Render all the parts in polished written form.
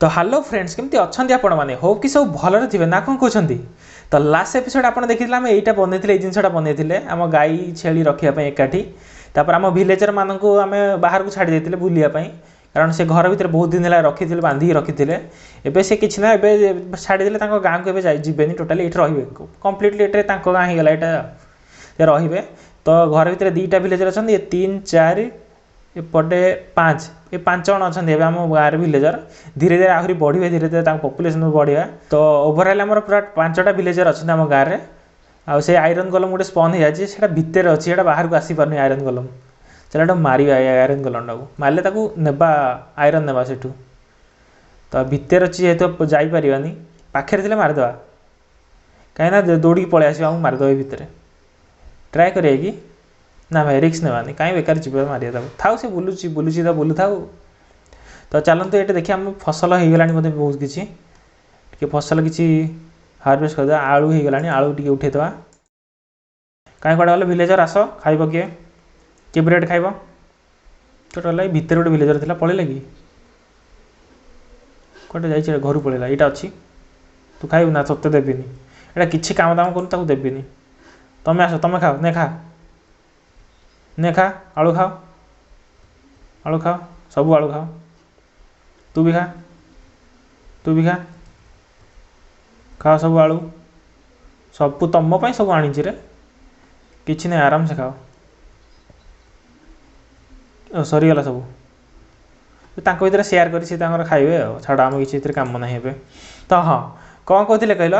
तो hello friends केमती अच्छा आपण मैंने होप कि सब भलरे थे ना कौन कहते। तो लास्ट एपिसोड आप देखी आम यहीटा बनई जिनसा बनई आम गाई छेली रखापी एकाठी तापर आम भिलेजर मानक आम बाहर को छाड़ी देते बुलापाई कारण से घर भितर बहुत दिन है रखी बांधिक रखी एवं से किसी ना छाड़ीदे गाँव को जीवेनि टोटाली ये रे कम्प्लीटली ये गाँ होगा यहाँ रे। तो घर भितर दुईटा भिलेजर अच्छा ये 3 4 एपटे 5 ये 5 जन अच्छा आम गाँव भिलेजर धीरे धीरे आहरी बढ़े धीरे धीरे पपुलेसन बढ़िया। तो ओभरअल आम पूरा 5टा भिलेजर अच्छा आम गाँव में आउ से आयरन कलम गोटे स्पन हो जाए भितर अच्छी बाहर को आसी पार आयरन कलम चल मार आयरन कलम टाक मारे नेबा आयरन नेबा से तो भितर अच्छी जेहतु जापारानी पाखे थे मारिदे कहीं दौड़ी पलि आस मारिदे भितर ट्राए करिए कि ना भाई रिक्स नेबानी कहीं बेकार जीव मारे था से बुलूची तो बुलू था। तो चलते ये देखिए आम फसल हो गला बहुत किसी फसल किसी हार्वेस्ट करदे आलू हो गला आलू टी उठेदे कहीं कड़े गले भिलेजर आस खाइब किए ब्रेड खाइब टोटाल भितर गोटे भिलेजर था पलैला कि कटे जा घर पलैला यहाँ अच्छी तू खाइबू ना तोते देवीनि एटा किसी काम दाम करूँ देवीनि तुम्हें आस तुम्हें खाओ ने खा आलू खाओ सब आलू खाओ तू भी खा खाओ सब आलू सब तुम सब आनी रे किसी नहीं आराम से खाओ सरीगला सब भर सेयार कर खाइबे छाड़ आम किसी कम ना हे। तो हाँ कौन कहते कहल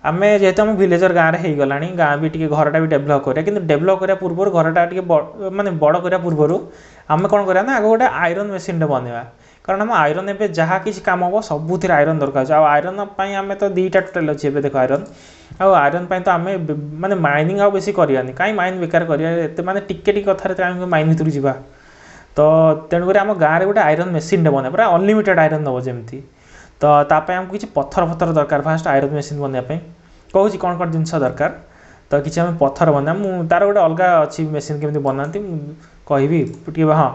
आम जेहेतु आम भिलेजर गाँव में हो गला गाँ भी टी घरटा भी डेभलप करा कि डेभलप करा पूर्व घरटा टी माने बड़ करा पूर्व आम कौन करा आगे गोटे आयरन मेसीन बनवा कारण आम आयरन एवं जहाँ किसी कम हम सबुथ आयरन दरकार आयरन आम तो 2टा टोटाल अच्छे देख आयरन तो आम माने माइनिंग आ बेसी करानी कहीं माइन बेकार कर माने टिके कथा माइन भर जावा। तो तेणुक आम गाँव में गोटे आयरन मेसीन बना पूरा अनलिमिटेड आयरन दब जमी तो आमको किसी पत्थर फथर दरकार फास्ट आयरन मेसीन बनवाई कहूँ कौन कौन जिनस दरकार तो किसी आम पत्थर बना तार गोटे अलग अच्छी मेसीन केमी बनाती कहि टी हाँ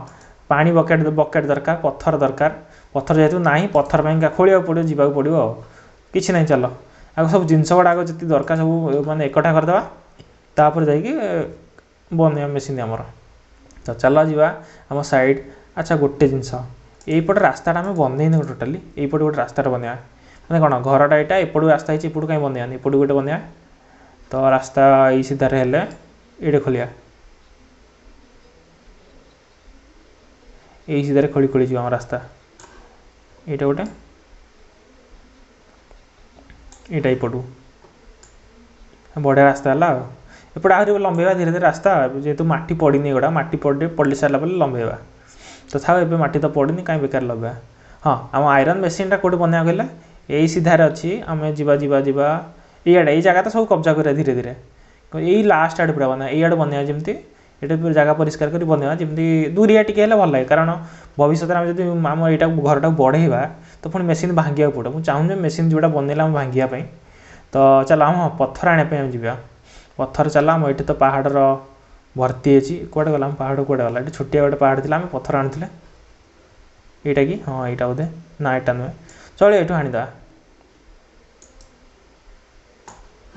पानी बकेट बकेट दरकार पत्थर जेहतु ना पत्थर खोलिया पड़ो जावाक पड़ो किसी ना चल आगे सब जिनस गुड़ाक जी दरकार सब माने एकठा करदे जाकि बनवा मेसीन आमर। तो चल जा आम साइड अच्छा गोटे जिनस यहीपटे रास्ता आम बनईन टोटाली यहीपटे गोटे रास्ता बनवा मैंने कौन घरटा यहाँ एपटू रास्ता है एपटू कहीं बनवानी एपटू गोटे बनवा। तो रास्ता ये सीधार हेले ये खोलिया यही सीधार खोली खोली जी रास्ता यहाँ गोटे यहाँ एपटू बढ़िया रास्ता है एपटे आहरी लंबेवा धीरे धीरे रास्ता जेहेतु माटी पड़नी गुड़ा माटी पड़ सारा लंबेवा तो था ए माटी तो पड़नी कहीं बेकार लगे। हाँ आम आयरन मेसीनटा कौटे बनवा कहले यही सीधार अच्छी आम जावा इे जगह तो सब कब्जा करा धीरे धीरे यही लास्ट आड़े पूरा बना ये बनवा जमी ये जगह परिष्कार कर बनवा जमी दूरिया टी भल लगे कारण भविष्य में जब आम यहाँ घरटा बढ़ेवा तो पुणी मेसीन भांगा पड़े मुझे चाहूँ मेसीन जोड़ा बनइला भांगापी। तो चल आम पत्थर आने जा पत्थर चल आम ये तो पहाड़ भर्ती अच्छी कौटे गला पहाड़ कौटे गला ये छोटिया गोटे पहाड़ थी आम पत्थर आनी यहाँ कि हाँ यहाँ बोधे ना यहाँ नुहे चलो ये हाणीदा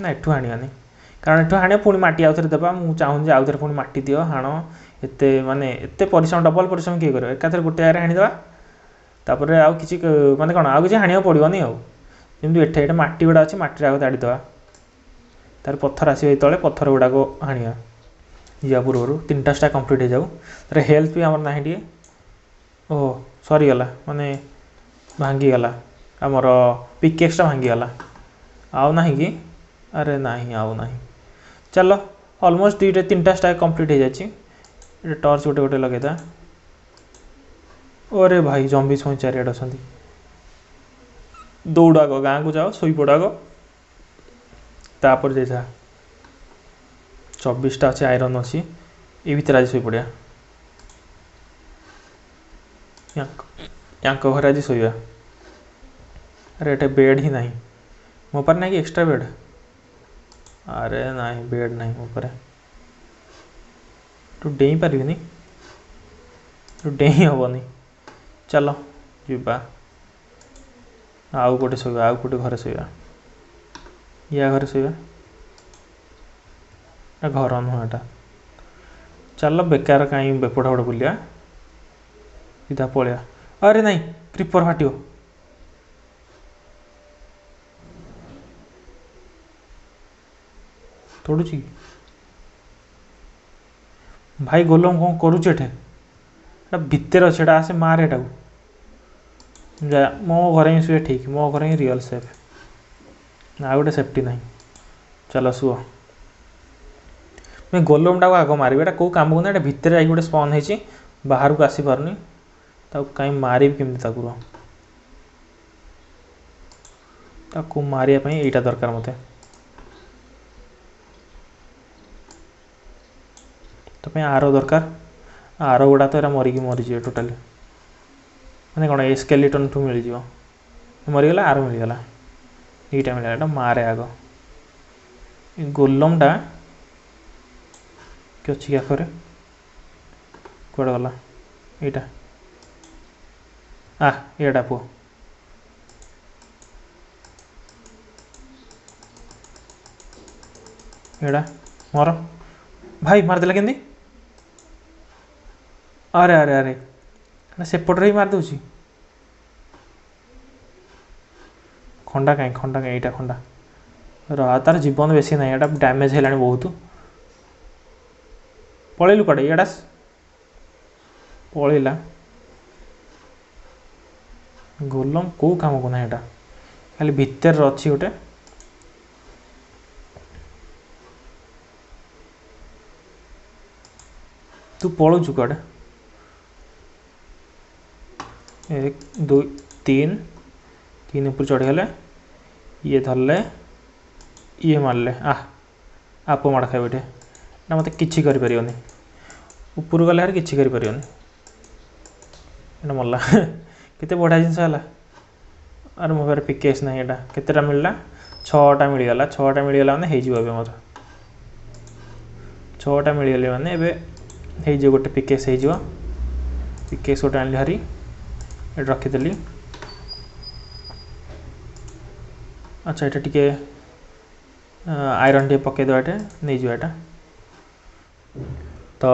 ना एठू हाणी कारण एठू हाण पुणी माटी आउे देवा मुझे चाहूँ आउ थे पुणी माटी दियो हाण एते माने एते परिश्रम डबल परिश्रम किए कर एकाथर गोटे जगह हाणीदेवा तापर आउ किसी माने कौन आउ किसी हाणिया पड़ोनी आमती एठे माटी गुड़ा अच्छी माटी आगे ताड़ीदे तार पत्थर आस तले पत्थर गुड़ाक हाणिया जा पूर्व 3टा स्टा कंप्लीट हो जाऊ तार हेल्थ भी आमर ना टे ओह सरीगला माने भांगीगला आमर पिकेक्सटा भांगीगला आउ ना कि अरे नहीं आउ ना चलो ऑलमोस्ट 2-3टा स्टा कंप्लीट हो जाए टर्च गोटे गोटे लगेदा अरे भाई जम्बी छुई चारियाड अच्छा दौड़ आग गाँ को जाओ शोई पड़ आग तापर जा 24टा अच्छे आयरन अच्छी ये भर आज शोई पड़ा या घर आज शोवा अरे ये बेड ही नहीं मो पर ना कि एक्स्ट्रा बेड अरे नहीं बेड नहीं मो पर तू डेई पारि तो डेई हेनी चलो जीवा आउ गोटे शोवा आउ गोटे घरे शोवा या घरे शोवा घर नुह एटा चल बेकार कहीं बेपड़ा बड़े बुलिया सीधा पलिया अरे नहीं क्रीपर फाटियो तोड़ुची भाई गोलम कौन करुचे एठे भितर अच्छे आसे मारे एटा जा मो घर ही शुए ठीक मो घर ही रियल सेफ आ गोटे सेफ्टी ना चलो शुओ मैं गोलम टाक आग मारि एटा कौ काम को भितर जाकि गोटे स्पन होती बाहर को आसी पारनी कहीं मारि केमती ताकू मारिया यहाँ दरकार मत तो आर दरकार आर गुड़ा तो मरिकी मरीजे टोटाली मैंने कौन ए स्केलेटन ठू मिल मरीगला आर मिलगला यहीटा मिलगा मारे आग गोलमटा कि अच्छी आखरे कौड़े गला यहाँ एटा पुओ एड़ा मर भाई मारदेला केंदी अरे अरे अरे सेपटे ही मारदे खंडा कहीं यहाँ खंडा रहा तार जीवन बेसी ना यहाँ डैमेज है बहुत पलैलु कड़े एड़ा पलैला गोलम कौ काम को ना यहाँ खाली भितर अच्छी गोटे तू पलुचु कड़े 1 2 3 3 ऊपर चढ़ीगले ये धरले ये मारले आप माड़ खाए ये ना मत कि ऊपर गले यार कि मरला केते बढ़िया जिनस है अरे मो पारे पिकेस ना यहाँ केतेटा मिलला 6टा मिलगला 6टा मिलगला मैंने मोर 6टा मिलगले मैंने हो गोटे पिकेस हो पिकेस गोटे आनी हारी ये रखीदेली अच्छा ये टे आयरन टे पकईदे ये नहीं जाटा तो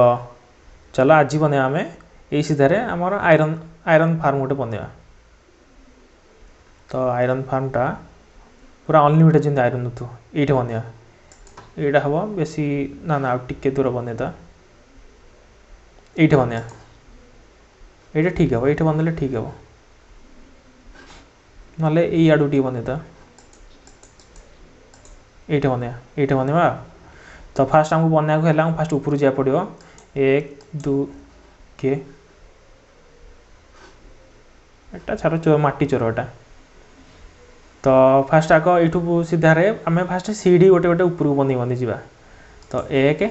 चलो आज बना आम यही सीधार आमर आयरन आयरन फार्म गोटे बनवा तो आयरन फार्मटा पूरा अनलिमिटेड जमी आयरन नथु ये बनवा यहाँ हम बेसी ना ना टिके दूर बनईदा ये बनवा ये ठीक हे ये बनले ठीक हे ना आड़ू टी बनईदा ये बनवा तो फास्ट आमको बनवाक है फास्ट ऊपर जा पड़ो 1 2 के एटा छाड़ चोर माटी चोर एटा तो फास्ट आग यू सीधार आम फास्ट सीढ़ी गोटे गोटे ऊपर को बनी बनी जा तो 1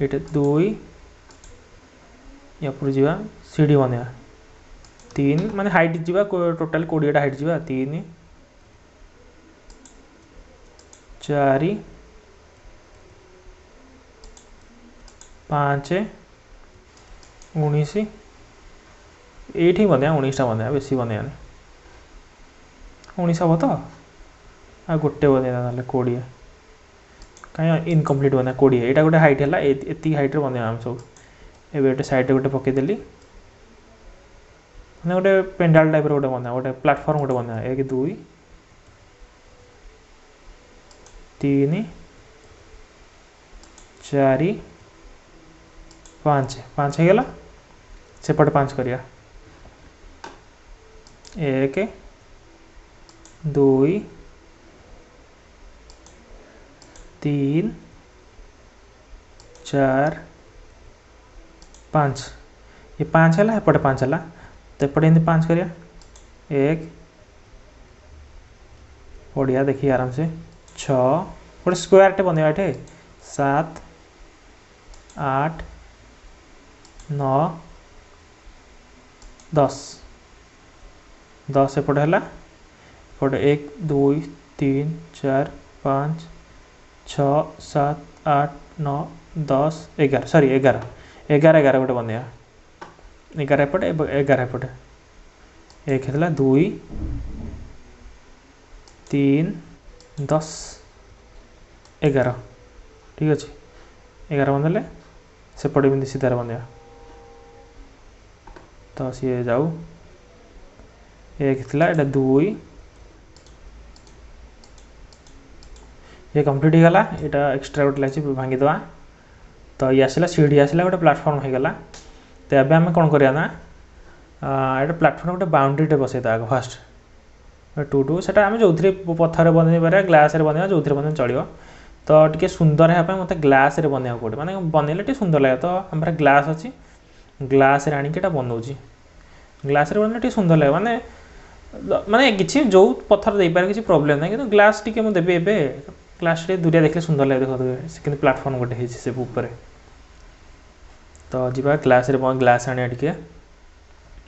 ये 2 ऊपर जा सीढ़ी बनवा 3 माने हाइट जा टोटाल 20टा हाइट जा 3 4 5 19 ये बनवा 19टा बनवा बेसी बनवा 19 हम तो आ गोटे बनवा ना 20 कहीं इनकम्प्लीट बनवा 20 यहाँ गोटे हाइट है ये हाइट्रे बनवा आम सब ए गोटे सैड्रे गोटे पकईदेली मैंने गोटे पेंडाल टाइप गोटे बनवा गोटे प्लाटफर्म गोटे बनवा 1 2 3 4 5 5 होगला सेपटे 5 करिया 1 2 3 4 5 ये 5 है एपटे 5 है तो एपटे एमती 5 करिया 1 बढ़िया देखिए आराम से 6 गोटे स्क्वायर टे बनवा ये 7 8 9 10 10 एपटे है एपटे 1 2 3 4 5 6 7 8 9 10 11 सॉरी 11 गोटे बनवा 11 एपटे 11 एपटे एक है 2 3 10 11 ठीक अच्छे 11 बंदेले सेपटे भी सीधार बंधा तो सी जाऊ एक थी एटा 2 ये कंप्लीट हो गला यहाँ एक्सट्रा गोटे लगे भांगीदे तो ये आसला सीढ़ी आसला गोटे प्लाटफर्म हो गला तो ये आम कौन करा ना ये प्लाटफर्म गोटे बाउंड्री बसईदा आग फास्ट 2 2 से आम जो पथर बन पारे ग्लास बन जो बन चलो तो टी सुंदर है मत ग्लास बनवा पड़े माने बनइले टी सुंदर लगे तो आम ग्लास अच्छी ग्लास आणिक बनाऊँ ग्लास बनने टी सुंदर लगे माने माने किसी जो पथर दे पारे किसी प्रॉब्लम ना कि ग्लास टी मुझे देवी ए ग्लास टे दूरिया देखले सुंदर लगे देखो कि प्लाटफर्म गोटे से ऊपर तो जीवा ग्लास ग्लास आने टे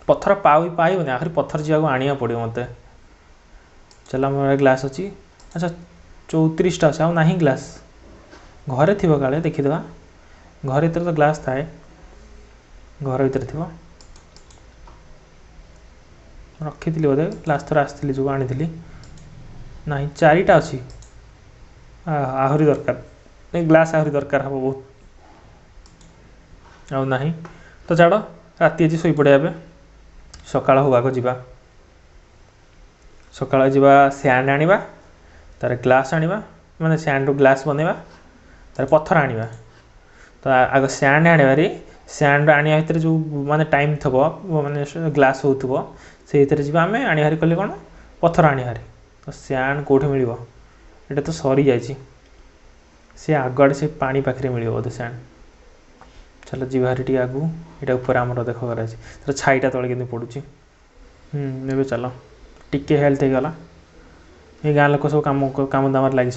पथर पाइबनी आखिर पथर जावाक आनिया पड़ो मत चलो मोर ग्लास अच्छी अच्छा 34टा अच्छे आउ ना ग्लास घरे थी काले देखीदे घर भर तो ग्लास थाए घर भर थी रखी थी बोधे लास्ट थर आसती जो आनी ना 4टा अच्छी आहरी दरकार ग्लास आहरी दरकार हम बहुत आउ ना तो छाड़ राति आज शोपड़े ए सकाळ होगा जीवा सकाळ जीवा सैंड आनिबा तार ग्लास आनिबा माने सैंड रो ग्लास बनइबा तार पत्थर आनिबा तो आग सैंड आनिबारी सैंड आनिया भितर जो माने टाइम थबो माने ग्लास होउथबो से भितर जीवा आमे आनिहारी कले कोन पत्थर आनिहारी तो सैंड कोठे मिलिबो एटा तो सरी जाइए सी आगड़ से पानी पाखे मिल बोधे सैंड चलो जीवारी टी आगू यहाँ ऊपर आमर देख कर तो छाईटा तले के पड़ुची ए चलो टिके हेल्थ होगला ये गाँ लोक सब कम दाम लगी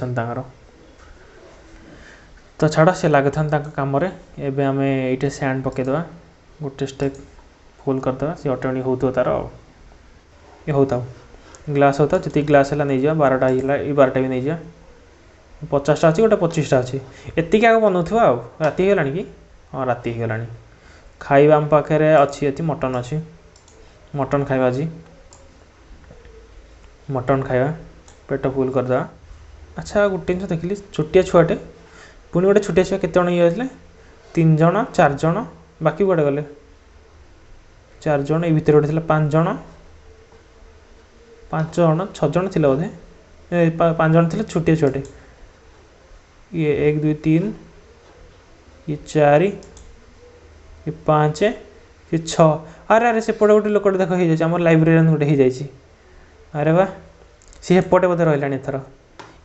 तो छाड़ से लगे कम एवं आम ये सैंड पकईदे गोटे स्टेप फुल करदे सी ऑटोमेटिक हो तार ये होता ग्लास होता जी ग्लास है नहीं जा 12टा ये 12टा भी नहीं जा 50टा अच्छी गोटे 25टा अच्छी एतिक आगे बनाऊ आ राति होगा कि हाँ राति होगा खाଇବା आम पाखे अच्छी ये मटन अच्छी मटन खाଇବା आज मटन खाଇବା पेट फुल करदे अच्छा गोटे जिन देखिली छोटिया छुआटे पुणी गोटे छोटिया छुआ केत ये 3 जन 4 जन बाकी कुआड़े गले 4 जन ये भितर गोटे 5 जन 5 जन 6 जन थी बोधे 5 जन थे छोटिया छुआटे ये 1 2 3 ये 4 ये 5 ये 6 अरे अरे सेपटे गोटे लोक देख हो जाए लाइब्रेरियन गोटे हो जाए अरे वाह सी हेपटे बोधे रहा एथर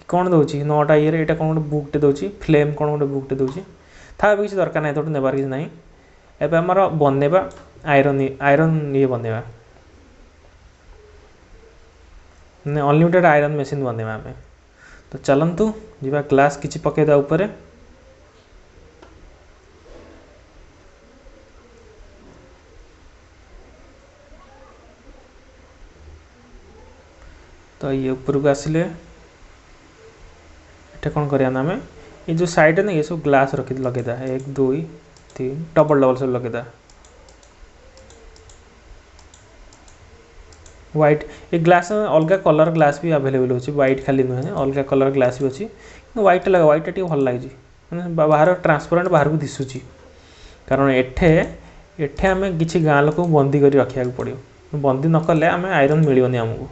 कौन दौर 9टा ये यहाँ कौन गोटे बुकटे दौर फ्लेम कौन गोटे बुकटे दौर था किसी दरकार ना तो नेबार किसी ना एवं आमर बनवा आयरन आयरन ये बनवा अनलिमिटेड आयरन मेसीन बनवा आम तो चलतु जीवा ग्लास किसी पकईदा ऊपर तो ये ऊपर को आसिले ये कौन करिया ना आम ये जो साइड ना ये सब ग्लास रखी लगेदा 1 2 3 डबल डबल सब लगेदा व्हाइट ये ग्लास अलग कलर ग्लास भी अवेलेबल होची व्हाइट खाली नुहे अलग कलर ग्लास भी अच्छी व्हाइट लगा व्हाइट टी भल लगे मैंने बाहर ट्रांसपेरेंट बाहर को दिशुची कारण एठे एठे आम किसी गाँ लोक बंदी कर रखा पड़ो बंदी नकले आम आयरन मिलनी आमको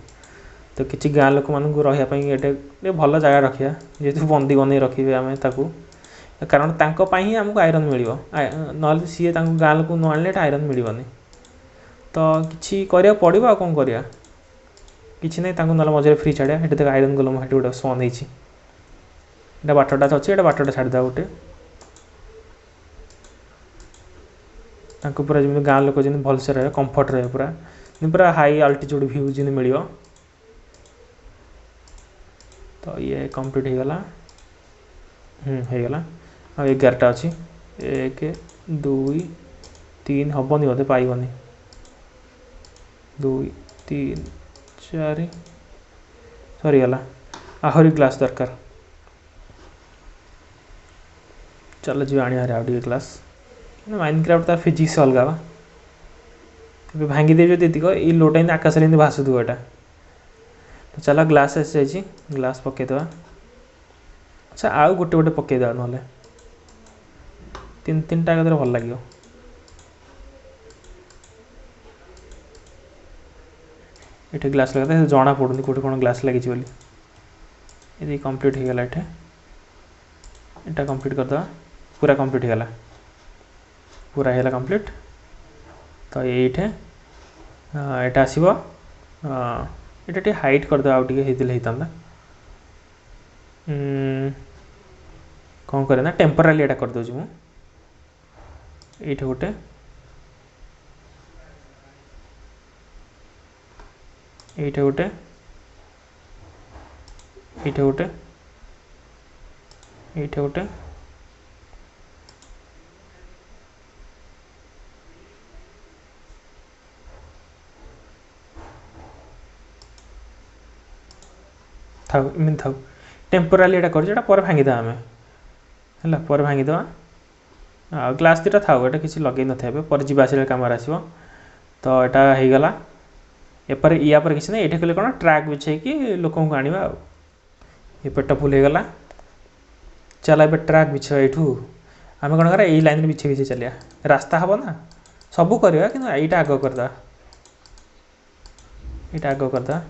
तो किसी गाँ लोक मान रही भल जगह रखा जेहतु बंदी बन रखिए आम ताकू कारण ही आमको आयरन मिल ना सी गाँ लोक न आने आयरन मिलनी तो किसी करा पड़ो आ कौन करा कि ना मझे फ्री छाड़ा ये देख आयरन गलम ये गोटे सन होटा बाटटा अच्छी ये बाटटा छाड़ा गोटे पूरा जमी गाँ लोक जमी भलसे रहे कंफर्ट रहे पूरा पूरा हाई अल्टीट्यूड व्यू जी मिल तो ये कंप्लीट हो गला होगला आ 11टा अच्छी 1 2 3 हेनी बोधे पाइबनी 2 3 4 सरीगला आहरी ग्लास दरकार चलो जी आने आउ ग्लास माइनक्राफ्ट तार फिजिक्स अलग ଏବେ ଭାଙ୍ଗି ଦେବି ଯଦି ଏତିକ ଲୋଟା ଏମିତି ଆକାଶରେ ଏମିତି ଭାସୁଥିବ ଏଇଟା। ତ ଚାଲ ଗ୍ଲାସ୍ ଆସିଯାଇଛି, ଗ୍ଲାସ୍ ପକାଇଦେବା। ଆଚ୍ଛା ଆଉ ଗୋଟେ ପକାଇଦେବା, ନହେଲେ ତିନିଟା ଏକାଥରେ ଭଲ ଲାଗିବ। ଏଠି ଗ୍ଲାସ୍ ଲଗାଇଦେବା, ଜଣା ପଡ଼ୁନି କେଉଁଠି କ'ଣ ଗ୍ଲାସ୍ ଲାଗିଛି ବୋଲି। ये कंप्लीट हो गला। एटा कंप्लीट करदे, पूरा कंप्लीट हो गला, पूरा है कंप्लीट। तो ये एटा आसो ये हाइट करदे आउटे होता कौन करे ना टेम्पराली एटा कर दूँ मुझे गोटे गोटे गोटे गोटे था इमन था टेम्पोराली एटा कर पर भांगीद आम है पर भांगीद ग्लास दुटा था ये किसी लगे न थे पर जावास कम आसो। तो यहाँ हो गला एपर या पर किसी ना ये कले कौन ट्रैक बिछे कि लोक आना ये पेट फुल हो गला। चल ए ट्रैक बिछ यू आम कौन करा यही लाइन बिछे बिछे चलिया रास्ता हम ना सबू करवा कि यहीटा आग करदा यहाँ आग करदा।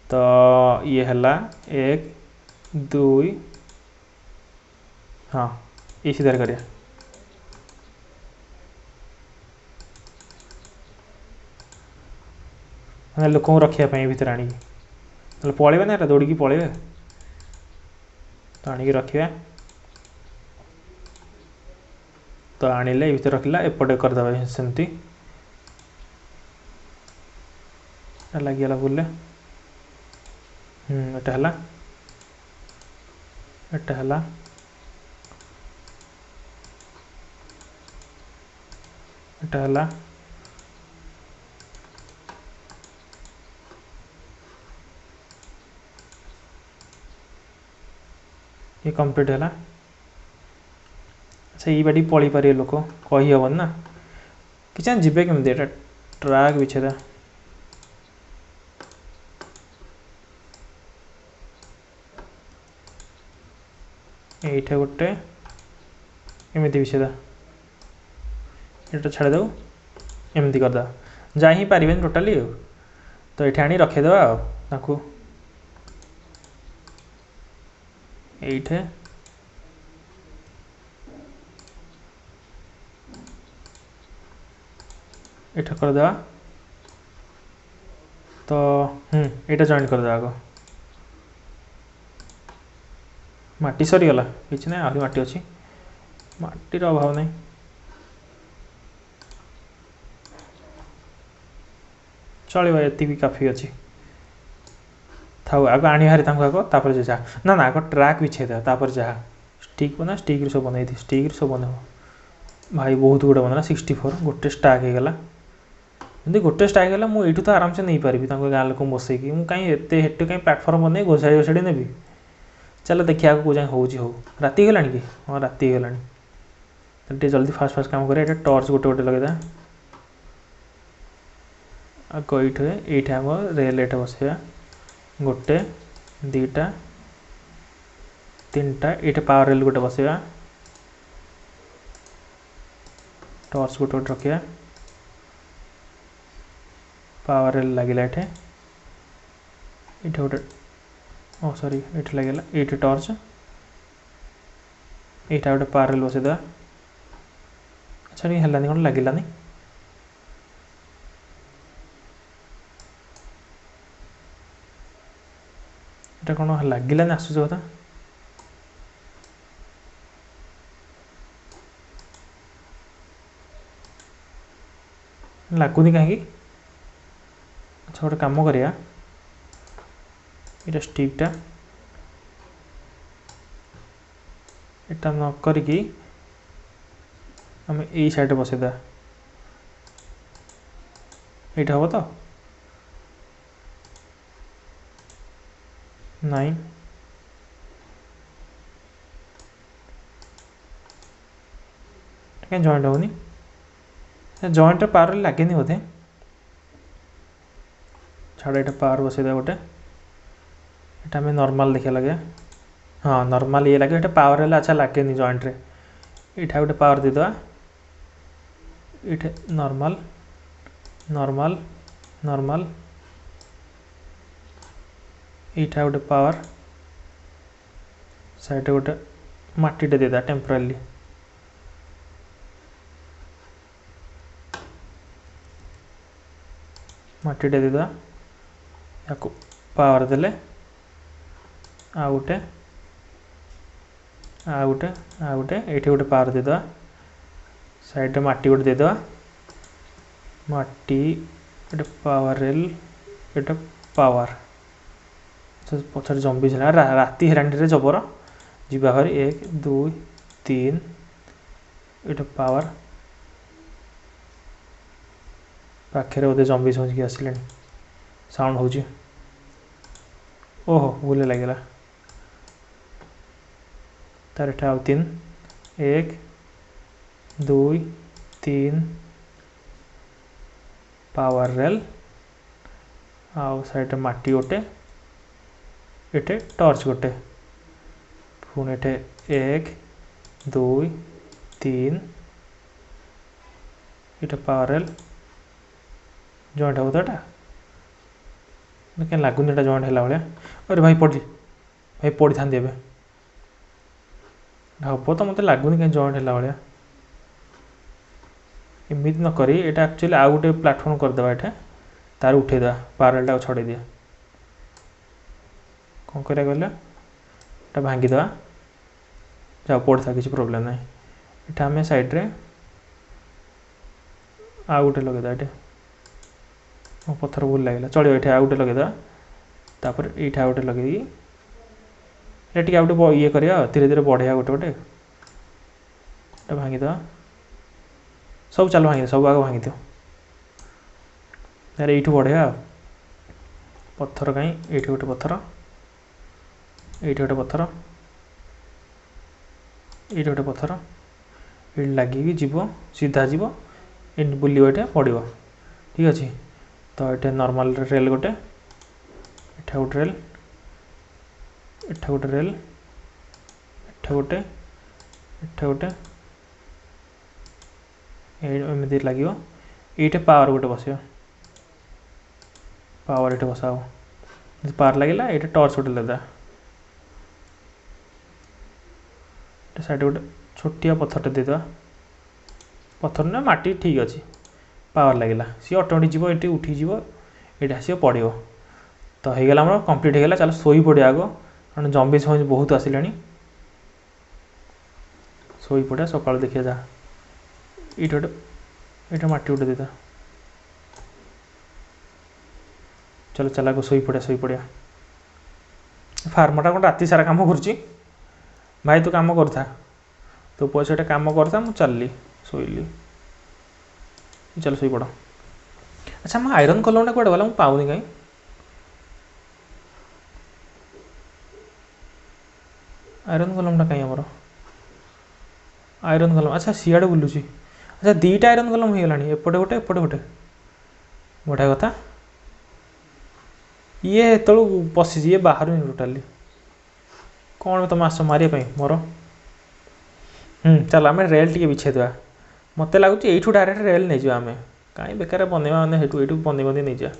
तो ये है 1 2 हाँ ये सीधार करिया लोक रखापी भितर आनी पलैबे ना दौड़ी पलैबे। तो आनिक रखा तो आनिले ये भितर रखला एपटे करदे सेमती लगिगला बुले। एटा है एटा है एटा है ये कंप्लीट है। अच्छा ये बाटी पलि पारे लोक कही हेन ना कि जीवे केमती ट्रैक बिछेदा ये गोटे एमती बिछेदा ये छाड़द एमती करदा जा ही पारे टोटाली। तो ये आनी रखीदे ये एटा करदे। तो यहाँ जॉइन करदे आग माटी सरीगला कि ना आहरी माटी अच्छी माटीर अभाव नहीं। चलो ये भी काफी अच्छी था आग आनी हारी आग जहाँ ना ना आग ट्रैक बिछे तापर जहाँ स्टिक बना स्टिक सब बन स्टिक सब बन भाई बहुत गुड़ा बना 64 गोटे स्टाक होगला जब गोटे स्टाक होगा मुझे तो आराम से नहीं पारि गाँ लोक बसैकी मुझे कहीं एट कहीं प्लाटफर्म बन घोषाड़ी घोषाड़ी नेबी। चलो देखिए कौ जाए हो राति गलानी कि हाँ राति गलानी टे जल्दी फास्ट फास्ट काम करें। टर्च गोटे गोटे लगेदा आग ये आम रेल एट बसैया गोटे दीटा तीन टा ये पावर रेल गोटे बसैया टर्च गोटे गोटे रखा पावर रेल लगे ये गोटे ओ सॉरी ये लगे ये टर्च यहाँ गोटे पावर रेल बसईद। अच्छा है कौन लगे এটা କ'ଣ ଲାଗିଲାନି ଆସୁଛି କଥା ଲାଗୁନି କାହିଁକି ଆଚ୍ଛା ଗୋଟେ କାମ କରିବା ଏଇଟା ଷ୍ଟିକ୍ଟା ଏଇଟା ନ କରିକି ଆମେ ଏଇ ସାଇଡ଼୍ରେ ବସେଇଦେବା ଏଇଟା ହେବ ତ ନାଇଁ କାହିଁ ଜଏଣ୍ଟ ହେଉନି ଜଏଣ୍ଟରେ ପାୱାର ଲାଗେନି ବୋଧେ ଛାଡ଼ ଏଇଟା ପାୱାର ବସେଇଦେବା ଗୋଟେ ଏଇଟା ଆମେ ନର୍ମାଲ୍ ଦେଖିବା ଲାଗେ हाँ नॉर्मल ये लगे पावर है अच्छा लगे नहीं जॉइंट रे इठा गोटे पावर देदेवा इठे नॉर्मल नॉर्मल नॉर्मल इठा गोटे पावर साइड गोटे माटीटे देदा टेम्पराली माटीटे देदा या पावर देले आ गोटे आ गोटे ये गोटे पावर देदेवा साइड माटी गोटे देदेवा माटी गोटे पावर रेल गोटे पावर पछाड़ जंबी राति हेलानी जबर जीवा भारी 1 2 3 गोटे पावर पाखे बोधे जंबी समझ आसिले साउंड हो ओहो भूले लगे तार एटा आउ 3 1 2 3 पावर रेल आउ साइड माटी गोटे एटे टॉर्च गोटे पुणी एटे 1 2 3 एटा पावर रेल जॉइंट हो तो क्या लगुन एटा जॉइंट है भाया अरे भाई पड़ी था हम तो मत लगुनि कहीं जॉइंट है भाया एमती नक यहाँ एक्चुअली आउ गोटे प्लाटफर्म करदे ये तार उठेद पारलटा छड़े दिए कौन करा कहले भांगीद जा पड़ता किसी प्रोब्लेम ना यहाँ आम सैड्रे आउ गोटे लगेद ये मो पत्थर भूल लगे चलो ये आउ गोटे लगेद तापर यहाँ गोटे लगे ये गोटे ये करा धीरे धीरे बढ़िया गोटे गोटे भांगीद सब चलो भांगी सब आग भांगी दियो यार यू बढ़िया पत्थर कहीं ये गोटे पत्थर ये गोटे पत्थर ये गोटे पत्थर ये लगे जीव सीधा जीव ये बुल ये पड़ो ठीक अच्छे तो ये नॉर्मल रेल गोटे एठा गोटे रेल एठा गोटे रेल एठा गोटे एठा गोटे एमती लगे ये पावर गोटे बस पावर ये बसाओ पावर लगे ये टॉर्च गोटे लेदा साइड गोटे छोटिया पत्थर देदेवा पत्थर ना माटी ठीक अच्छे पावर लगे सी ऑटोमेटिक जीव ये उठी ये आस पड़ो तो होगला आम कंप्लीट होगा चलो शोई पड़ा आग कारण जंबी समझ बहुत आसिले शोई पड़ा सका देखिए जा ये गोटे ये माटी गोटे देता चलो चला शोई पड़ा फार्मटा कौन राति सारा कम कर भाई तू काम करता तो पैसा काम करता मुझे चलली शोली चलो शोई पड़ अच्छा मैं आयरन कलमटा कौटे गला मुझे पाऊनी कहीं आयरन कलमटा कहीं आमर आयरन कलम अच्छा सियाड़े बुलूची अच्छा दीटा आयरन कलम हो गलानी एपटे गोटे बढ़िया कथा ये तलू पशि ये बाहर टोटाली कौन तुम आस मारे मोर चल आम रेल टी बिछेद मत लगुच यू डायरेक्ट रेल नहीं जाम कहीं बेकार बनवा मैंने ये बंदी नहीं जा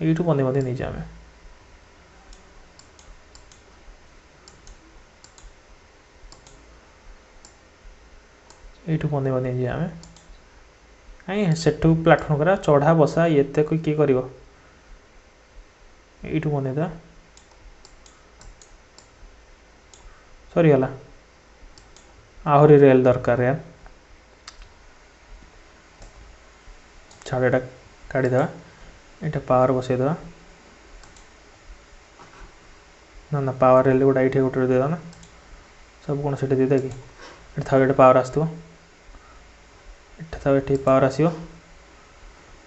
यू बंदी नहीं जा आम यू बंदी नहीं जा आम कहीं से प्लाटफर्म करा चढ़ा बसा ये किए कर এইটু বନେইदा सरीगला आहरी रेल दरकार यार छाड़ एटा काढ़ीदे ये पावर बसईद ना ना पावर रेल गोटा ये गोटे देद ना सब कौन से देदे कि था ये पावर आसो था ये पावर आसो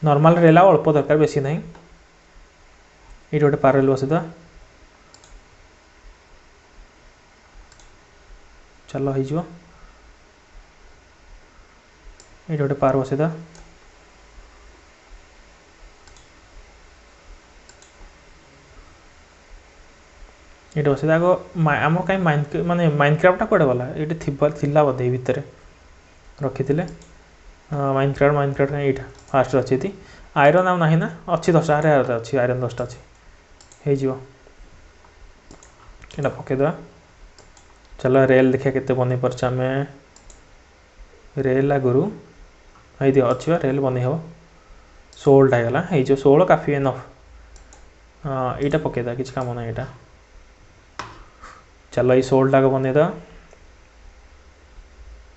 नॉर्मल रेल अल्प दरकार बेसी ना ये गोटे पावर रेल बसईद चलो हो ये गोटे पावर बसईद ये बसईद आग आम कहीं माने माइनक्राफ्ट कौटे गला ये थिला बोधे भितर रखी थे माइनक्राफ्ट कहीं यहाँ फास्ट अच्छी आयरन आम ना अच्छी 10टा अच्छी आयरन 10टा अच्छी हो पकईद चलो रेल देखिए केते बन पार्म रेल आगुरी ये अच्छी रेल बन हम 16टा होगा हो 16 काफी एनफ यहाँ पकईद किसी कम ना यहाँ चलो ये 16टा को बनईद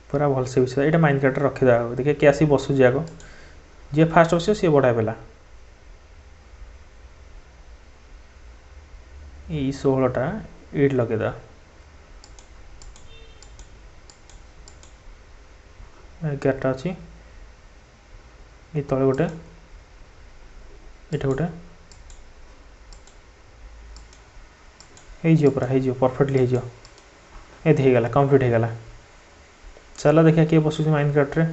पूरा भलसे बिछा यहाँ माइनक्राफ्ट रखीद देखिए किए आसी बसुची आग जी फास्ट बस सी बढ़िया पेला ये 16टा इट लगेद 11टा अच्छी ये तले गोटे ये गोटे हो पूरा हो परफेक्टली होगला कम्प्लीट होगला चलो देखिए किए बसुच माइनक्राफ्ट रे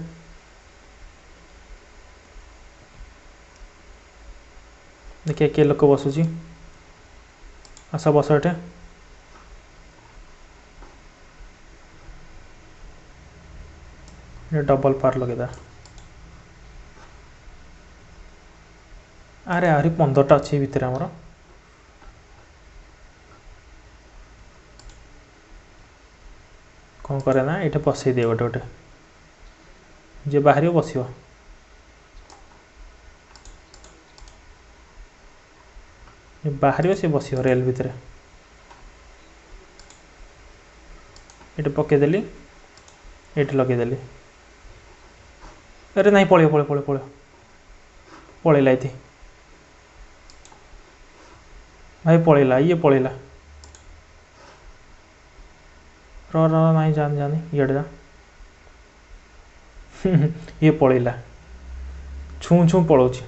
देखिए किए लोक बसुची आस बस ये डबल पार लगेदा अरे आहरी 15टा अच्छी भितर आमर कौन करे ना ये बसई दिए गोटे गोटे जे बाहर बस बाहर सी बस रेल भितर ये पकईदेली ये लगेदेली अरे नहीं पड़े पड़े पड़े पड़े पड़ेला ये भाई पड़ेला ये पड़ेला नहीं जान जानी ये जा ये पड़ेला छू छू पड़ोच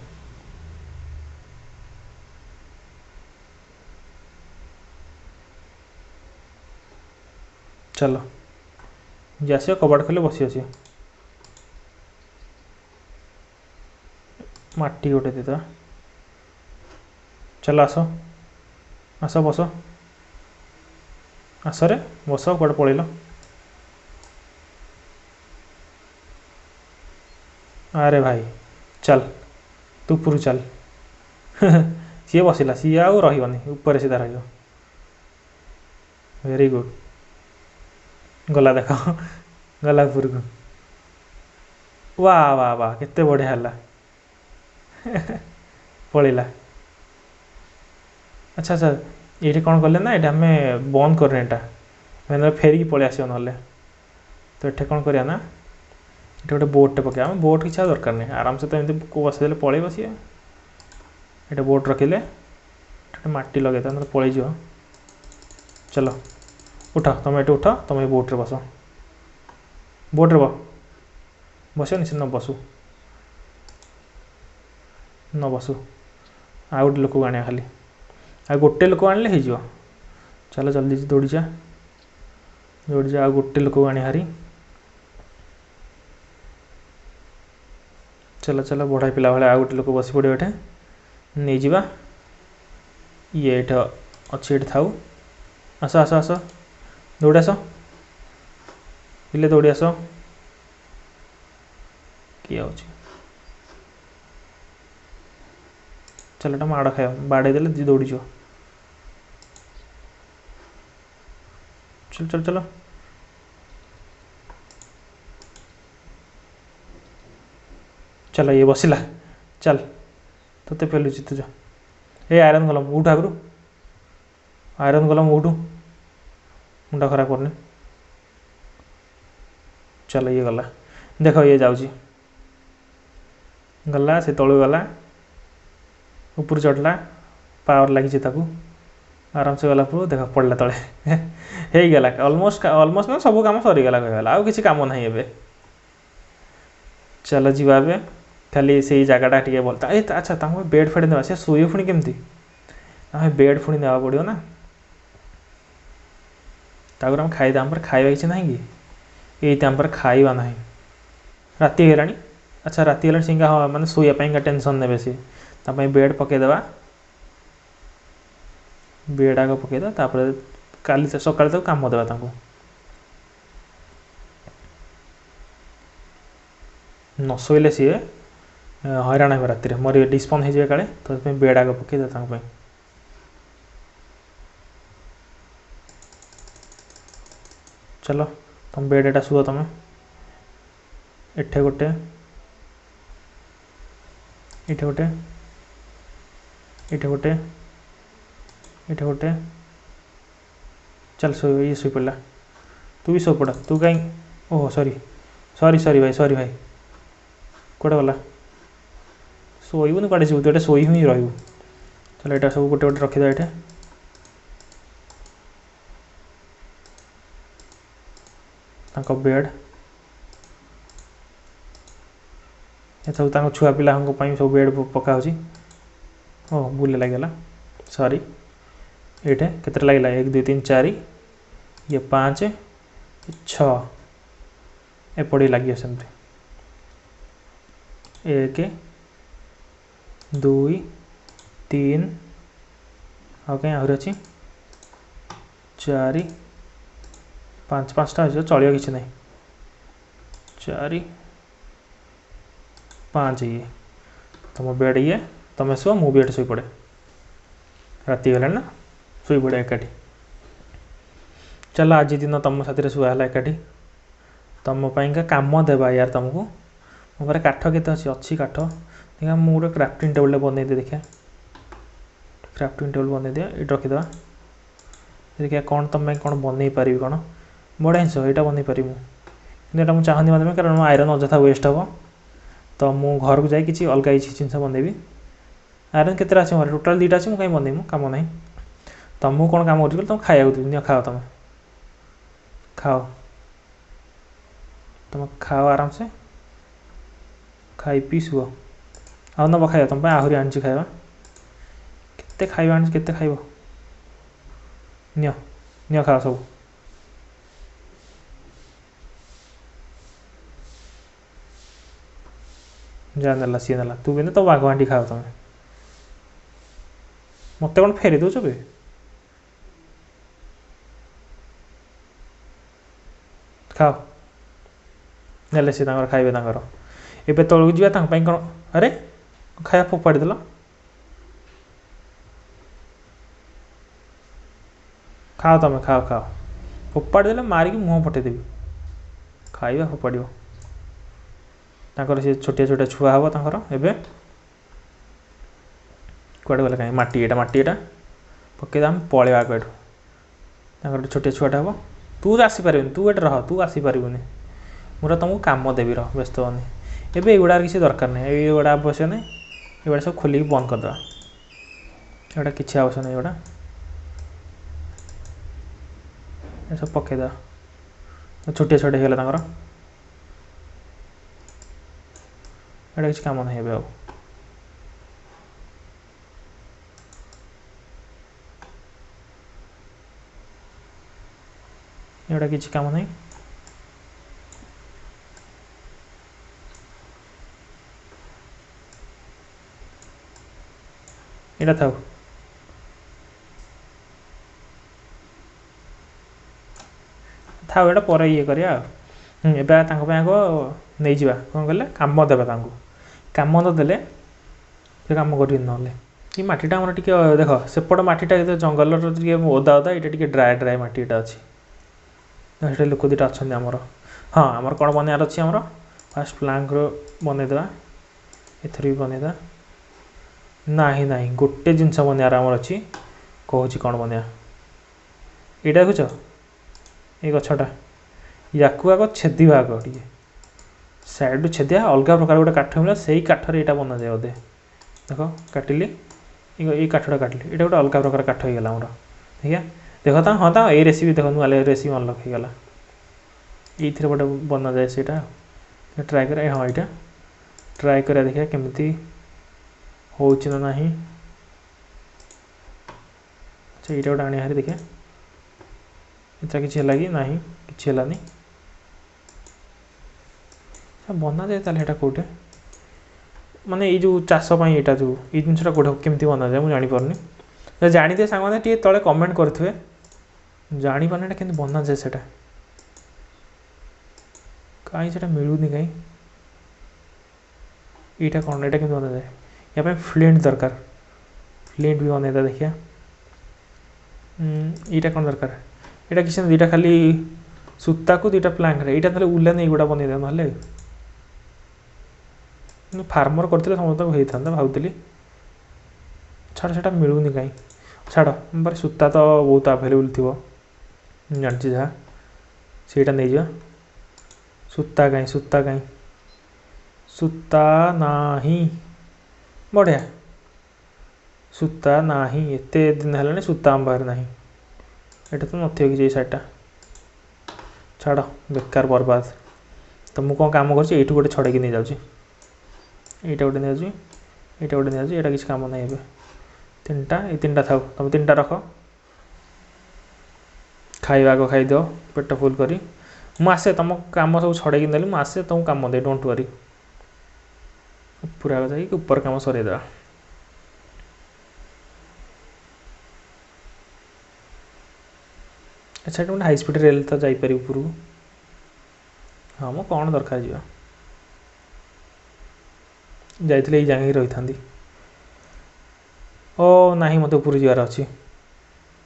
चलो जैस कबाट खोले बसी आस माटी गोटे देता चलो आस आस बस आसरे बस कौटे पड़ेल अरे भाई चल तू पुरु चल सी बसला सी आउ रही ऊपर सीधा रही वेरी गुड गला देख गला ऊपर को वाह वाह वाह केते बढ़िया है पड़ेला अच्छा अच्छा ये कौन कले ना ये आम बंद करने मैंने फेरिकी पलि आस ना तो ये कौन करा ना ये गोटे बोटे पकड़ा बोट किसी दरकार नहीं आराम से तो एमती बसदे पलैब सी ये बोट रखिले माटी लगे तो पलैज चलो उठ तुम ये उठ तुम ये बोट्रे बस बोट्रे बस निश्चित न बसु न बसु आ गोटे लोक आने खाली आ गोटे लोक आने हो चलो जल्दी दौड़ी जा आ गोटे लोक आने हारी चलो चलो बढ़ा पिला भाई आ गोटे लोक बस पड़े ये नहीं जा ये अच्छे ये थाऊ आस आस आस दौड़ी आस पिले दौड़ी आस किए हो चल एटा माड़ खाए बाड़े देले दौड़ी चल चल चलो चल ये बसला चल तोते पेलुची तुझ ए आयरन कलम उठ आगु आयरन कलम उठू मुंडा खराब करनी चलो ये गला देख ये जाऊँगी गला से तलू गला ऊपर चढ़ला पावर लगी आराम से गला पूरा देख पड़ला तले हो गला ऑलमोस्ट ऑलमोस्ट ना सब काम सरीगला कहला आउ किसी काम ना ए चलो जीवा ए खाली से जगटा टे भल अच्छा बेड फेड ना से शोए पुणी केमती बेड पुणी ना पड़ो ना तागर हम खाई आम खाଇବା किसी ना कि ये आम खाଇବା ना राति है अच्छा राति है सिंगा हाँ मैंने शोवाई टेंशन ने सी बेड पकईदेवा बेड आग पकईदा तापर काली सकाल तक काम देवा न शोले सी हैरान हे राति मोर डिस्पन हो जाए काले तो बेड आग पकईदे चलो तुम बेड एटा शुभ तुम एठे गोटे एठे गोटे एठे गोटे एठे गोटे चल सो ये शो पड़ा तू भी शो पड़ा तू कहीं ओह सॉरी सॉरी सॉरी भाई कौटे गला शोबून कड़े जीव तू शोई ही रही चलो यहाँ सब गोटे गोटे रखीद ये बेड ये सब छुआ पिला सब बेड पका ओ बुले लगे सॉरी ये केत लगे 1 2 3 4 ये 5 6 एपटे लगे सेमती 1 2 3 आ कहीं आहरी अच्छी 4 5 5टा चलिए किसी ना 4 5 ये तुम बेड ये तुम शुआ मु बेड शो पड़े राति गला ना शो पड़े एकाठी चलो आज दिन तुम साथी शुआला एकाठी तुम का कम देवा यार तुमको मो पारे काठ के अच्छी काठ देखा मुझे क्राफ्टिंग टेबल बनई दे देखा क्राफ्टिंग टेबल बनई दिया ये रखीद देखिए कौन तुम कौन बनई पारि कौन बड़ा जिनस यहाँ बनई पारि मुझे मुझे चाहनी बनवा कारण आयरन अजथा वेस्ट हम तो मु घर को जाए कि अलग किसी जिन बनईबी आयरन केतटा अच्छे मोर टोटाल 2टा अच्छे मुझे बनईमु कम ना तुमको कौन कम कर तुम खाया देवी खाओ तुम खाओ तुम खाओ आराम से खाई पी शुआ आ नब खाଇବା तुम आहरी आनी खाଇବା केते खाଇବା आनी केते खाइब नियो खाओ सब जा नेला सी नेला तू भी तो बाघ आंटी खाओ तुम मत कौन फेरी दौच बे खाओ नेले सी खाइबे एबे तौक जावा कौन अरे खाया फोपाड़ी देल खाओ तुम खाओ खाओ फोपाड़ी देले मारिक मुँह पठेदेवी खाइबा फोपाड़ से छोटिया छोटिया छुआ हम तर एवं कड़े गले कहीं मटीटा पकईदा पलैया आगे एठू छोटिया छुआटा हम तू आसीपार तू ये रह तू आसीपार मुझे तुमको कम देवी रह व्यस्त होनी एवं युवा किसी दरकार नहीं युवा आवश्यक नहीं युवा सब खोलिक बंद करदे एटा किसी आवश्यक नहीं युवा सब पकईदा छोटिया छोटे होगा एटा किसी काम नहीं आ एटा किसी काम नहीं एटा था था एटा पर ये करिया एबे आगो नहीं जा कौन कहले काम देवा कम न देले से कम कर कि मटीटा आम टे देख सेपट मटीटा जंगल ओदा ओदा ये ड्राए ड्राए मटीटा अच्छे लोक 2टा अच्छा आमर हाँ आमर कौन बनार अच्छी आमर फास्ट प्लांक बनईदेवा एथर भी बनईदा ନାହିଁ ନାହିଁ गोटे जिनस बनैयार आमर अच्छी कहूँ कौन बनैया यहाँ देखुच ये गछटा या आग छेदा आग टे सैड्रु छेदिया अलग प्रकार गोटे काठ मिला से काठर यहाँ बना जाए बोधे देख काटिली ये काठटा काटिली ये गोटे अलग प्रकार काठ होगा मोर देखिए देख तो हाँ तो ये रेसीपी देख नुआ रेसीपी अनलक होगा ये गोटे बना जाए से ट्राए कर हाँ यहाँ ट्राए कर देखिए केमती हो ना नहीं अच्छा ये गोटे आने हारी देखिए इतना किसी है कि ना कि है बना जाए ताले कौटे माने ये जो चाषपाई यहाँ जो ये जिनसा कौटे केमती बना जाए मुझे जापारे जानते सांग मैंने तले कमेंट करेंगे जापारे केमती बना जाए से कहीं से मिलूनी कहीं यहाँ कौन यहाँ केमती बना जाए यहाँ फ्लिंट दरकार फ्लिंट भी बनईदा देखिए यहाँ कौन दरकार यहाँ किसी दुटा खाली सूता को दुटा प्लांक यहाँ ना उला नहीं गुड़ा बनईदा ना फार्मर करते समस्त होता भावुली छाड़ से मिलूनी कहीं छाड़ बारे सूता तो बहुत आभेलेबल थी जानची जहाँ से नहीं जा सूता कहीं सूता नाही बढ़िया सूता नाही एत दिन है सूता आम बाहर ना यहाँ तो नथियो कि साइडटा छाड़ बेकार बर्बाद तो मुझे कौन काम कर गोटे छड़े नहीं जाऊँगी यहाँ गोटे नहीं जाऊँ यहाँ गोटे नहीं जाऊँ यहाँ किसी काम नहीं है तीन टा ये तीन टा था तुम तीन टा रख खाଇବା आग खाई दियो पेट फुल करी मुझे तुम कम सब छड़े नेली मुझे तुम कम दे डोंट वरी पूरा जाइए ऊपर कम सरईदा अच्छा गोटे हाई स्पीड रेल तो जापर ऊपर हाँ मो कौन दरकार जा जाइए ये जगह रही था ओ ना मत ऊपर जीवार अच्छी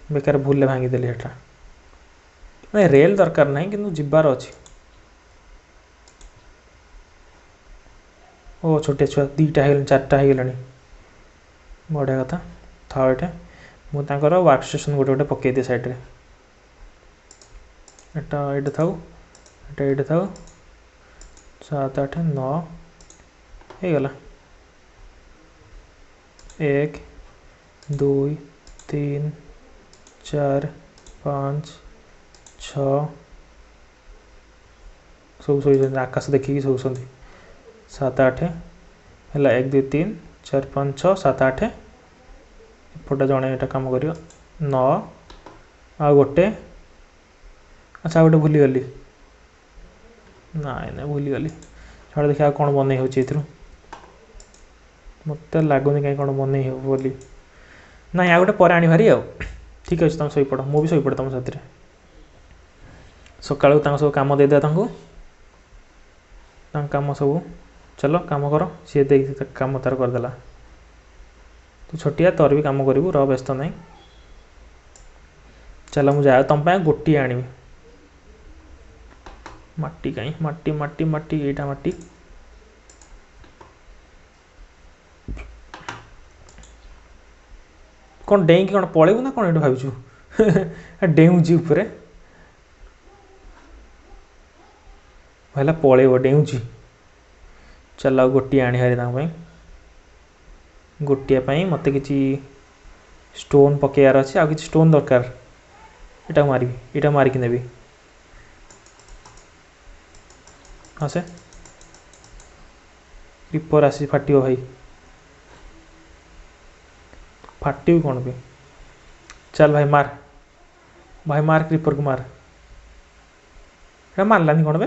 बेकार भूल भांगीदेली एटा ना रेल दरकार ना कि जीवार अच्छी ओ छोटे छुआ दीटा है चार्टा हो गला बढ़िया कथा था ये मुझे वर्क स्टेशन गोटे गोटे पकई दिए सैड्रे एटा ये था ये था 7 8 9 गला 1 2 3 4 5 6 सब शो आकाश देखिए शोषण 7 8 है 1 2 3 4 5 6 7 8 एपटे जड़े यहाँ कम कर 9 आ गोटे अच्छा गोटे भूलीगली ना ना भूलीगली छाड़ देखिए कौन बनई हो मत लगुनि कहीं कौन बनई हो बोली ना या गोटे पर आनी भारी आ ठीक अच्छे तुम शोपड़ मुझे शोपड़े तुम साथी सका सब कम देदे कम सब चलो कम कर सी दे कम तार करदेला तू छोटिया तोर भी कम करू रह व्यस्त नहीं चल मुझे तुम गोटे आनी मट्टी कहीं मट्टी मट्टी मट्टी यहाँ मट्टी कौन डेई कौन पलैबू ना कौन ये भावुँ डेऊँची उपरे भाला पलैब डेऊँची चल गोटे आनी हारी गोटे मत कि स्टोन पकेयार अच्छे आ कि स्टोन दरकार यहाँ मारि यहाँ मारिकी नेबी हाँ से क्रीपर आसी फाट भाई फाट कौन भी चल भाई मार क्रीपर को मार ये मारलानी कौन बे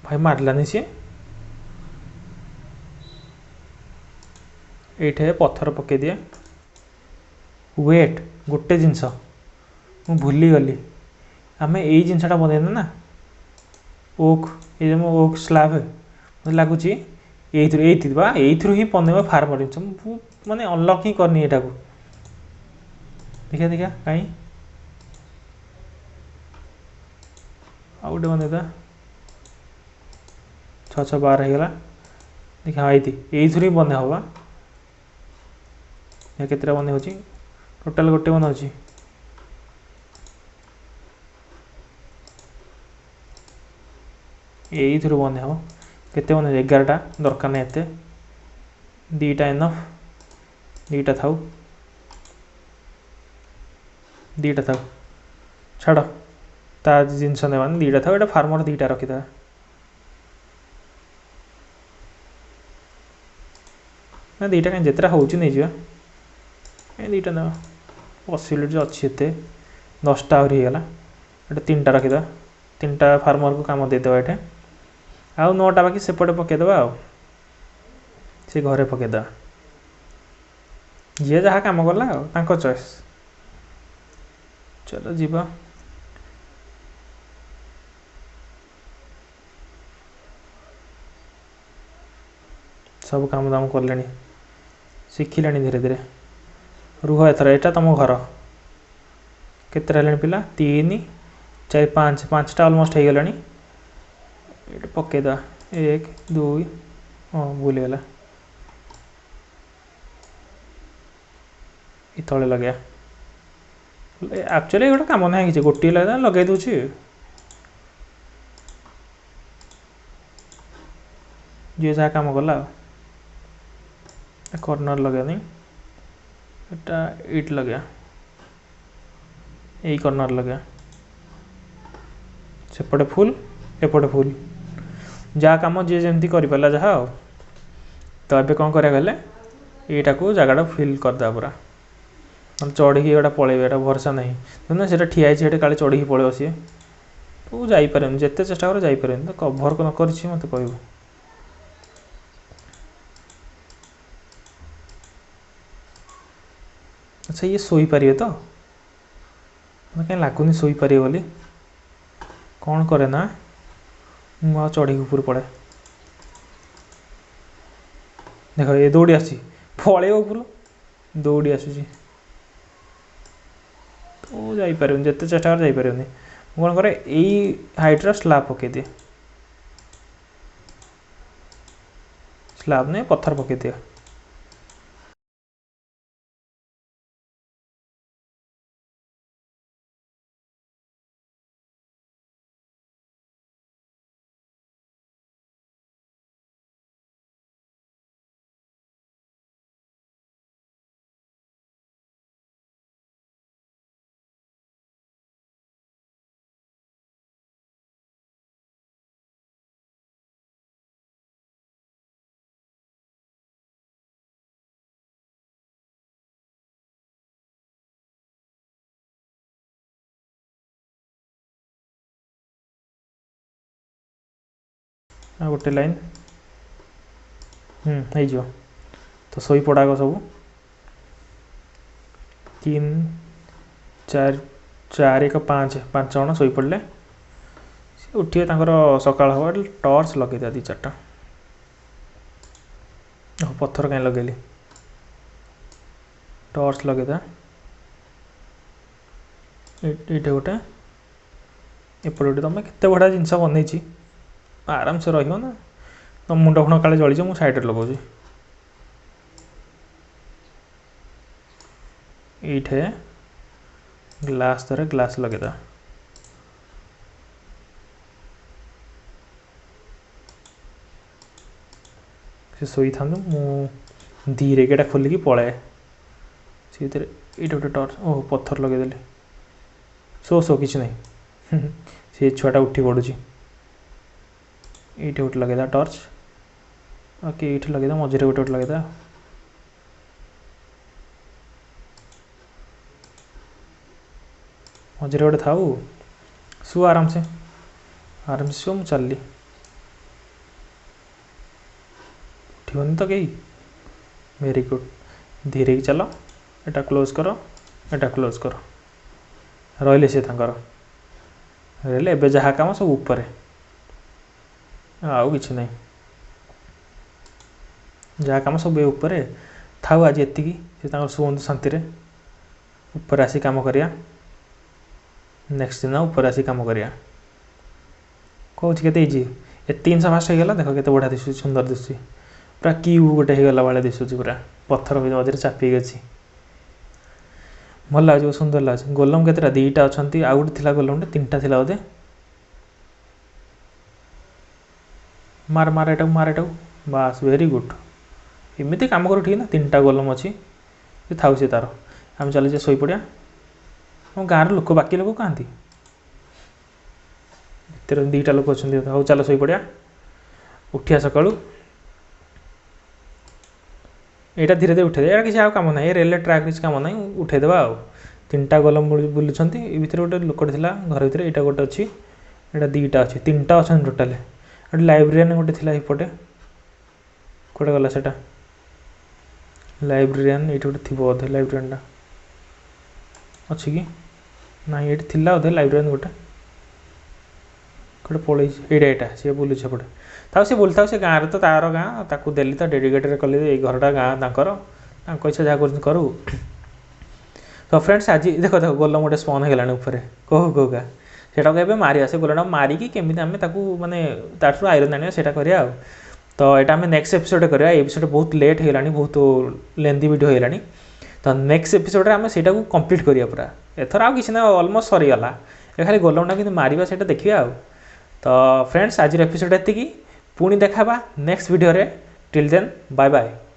भाई मारलानी सी ये पत्थर पकई दिए वेट गोटे जिनस मु भूली गली आम यही जिनसा बनईना ना ओक ये मो ओक स्लाब है मतलब लगुच यही ही बनइबा फार्मर जिन माने अनलक ही करनी यहाँ को देखिए देखिए कहीं आ गए बनईदा 6 6 12 होगा देखा हाँ ये ही बने हवा केतटा बने होची टोटाल गोटे बने होची यही बने हो केते बने 11टा दरकार नहीं एते 2टा एनफ 2टा थाउ 2टा थाउ छाड़ ता जिनस ने 2टा थाउ एटा फार्मर 2टा रखिदा ना 2टा कहीं जितना होची नहीं जा 2टा ना पॉसिबिलिटी अच्छी एते 10टा आउरी गला एटा 3टा रखिदा 3टा फार्मर को काम देदेवा एठे आउ 9टा बाकी सेपटे पकईदेवा से घरे पकईदेवा जी जहाँ कम कला चॉइस चलो जीवा सब काम दाम कले शिखिले धीरे धीरे रुह एथर यहाँ तुम घर केते पिला 3 4 5 5टा अलमोस्ट हो गला ये पकईदा 1 2 हाँ भूलगला ये तले लगे एक्चुअली गोटे कम ना कि गोटे लगे दूसरी जी जहाँ कम कला कॉर्नर लगे नहीं एटा इट लगे यही कॉर्नर लगे सेपटे फुल एपटे फुल जहाँ कम जी जमी कर पारा जहाँ तो ये कौन करा गले यटा को जगह फिल करदे पूरा चढ़ी गोटा पलैबे एटा भरसा नहीं देखना से ठिया काले चढ़ी पलैब सी तो जापर जिते चेष्टा कर जापर तो कभर न कर मत कह अच्छा ये शोपारे तो कहीं लगुनि शोपारे बोली कौन करे ना मुझे चढ़ी ऊपर पड़े देख ये दौड़ी आसी पलैब ऊपर दौड़ी आसूसी तो जापर जिते चेष्टा कर जापर कौन करे यही हाइट्र स्लाब पकई दिए स्लाब नहीं पत्थर पकई दिए गोटे लाइन हो तो शोई पड़ाग सब 3 4 4 1 5 5 जन शोई पड़े उठे सका हम टर्च लगे 2-4टा पत्थर कहीं लगेली टर्च लगे ये गोटे एपटे गोटे तुम केते बढ़िया जिनस बनई आराम से रही ना तो मुंड फुण काले जली मुझे साइड लगे ये ग्लास द्वारा ग्लास लगेदा से शोई था मु धीरे गेटा खोलिकी पलाए से ये गोटे टर्च ओह पत्थर लगेदेली सो किसी नहीं से छुआटा उठी पड़ुची ये गोटे लगेदा टर्च बाकी ये लगेदा मझे गोटे गोटे लगेदा मझे गोटे था शु आराम से शु मुझे चलली उठन तो कहीं वेरी गुड धीरे की चलो एटा क्लोज करो एटा क्लोज करो रहिले से रहिले एबे जहाँ काम सब ऊपर आउ कि नहीं जहाँ कम सब ऊपर थाऊ आज एति शुंतु शांति ऊपर आसी कम करिया नेक्स्ट दिन ऊपर आसी कम करिया कौच के इजी ये 300 फास्ट हो गला देख के बढ़िया दिशु सुंदर दिशुची पूरा क्यू गोटे होगला भाई दिशुच पूरा पत्थर भी मझे चापी अच्छी भल लगे सुंदर लगे गोलम केतटा दीटा अच्छा आउ गोटे थी गोलम तीन टा बोधे मार मार एटा बास वेरी गुड एमती कम कर ठीक ना तीन टा गोलम अच्छी था सी तार आम चले शोपड़ा हम गाँव लोक बाकी लोक कहाँ भितर दीटा लोक अच्छा हूँ चल शोपड़ा उठिया सका यहाँ धीरे धीरे उठे यहाँ किसी आम ना रेलवे ट्रैक किसी कम ना उठेदेवा आ तीन टा गोलम बुलूँ भर गोटे लोकटे घर भर यहाँ गोटे अच्छी यहाँ दीटा अच्छी तीन टा अच्छा टोटाल गोटे लाइब्रेरियन गोटे थी एपटे कौटे गला से लाइब्रेरियन ये गोटे थी बोधे लाइब्रेरियन अच्छी कि ना ये बोधे लाइब्रेरियन गोटे कौटे पलि यहाँ सी बुलूँ सेपटे था सी बुलता से गाँव तो तार गाँ ताकू देली तो डेडिकेटेड कली ये घरटा गाँ तर इच्छा जहाँ करूँ तो फ्रेंड्स आज देख देख गोलम गोटे स्पन होगलानी ऊपर कह कौका से मारिया से गोलम मारिकी केमी आम माने ताठू आयरन आने से करा तो यहाँ आम नेक्स्ट एपिसोड करा एपिसोड बहुत लेट होगलानी बहुत लेंथी वीडियो होगलानी तो नेक्स्ट एपिसोड आम से कंप्लीट करिया पूरा एथर आउ किसी ना ऑलमोस्ट सरीगला ये खाली गोलमटा कि मारिया से देखिए तो फ्रेंड्स आज एपिसोड एति पुणी देखा next video till then bye bye.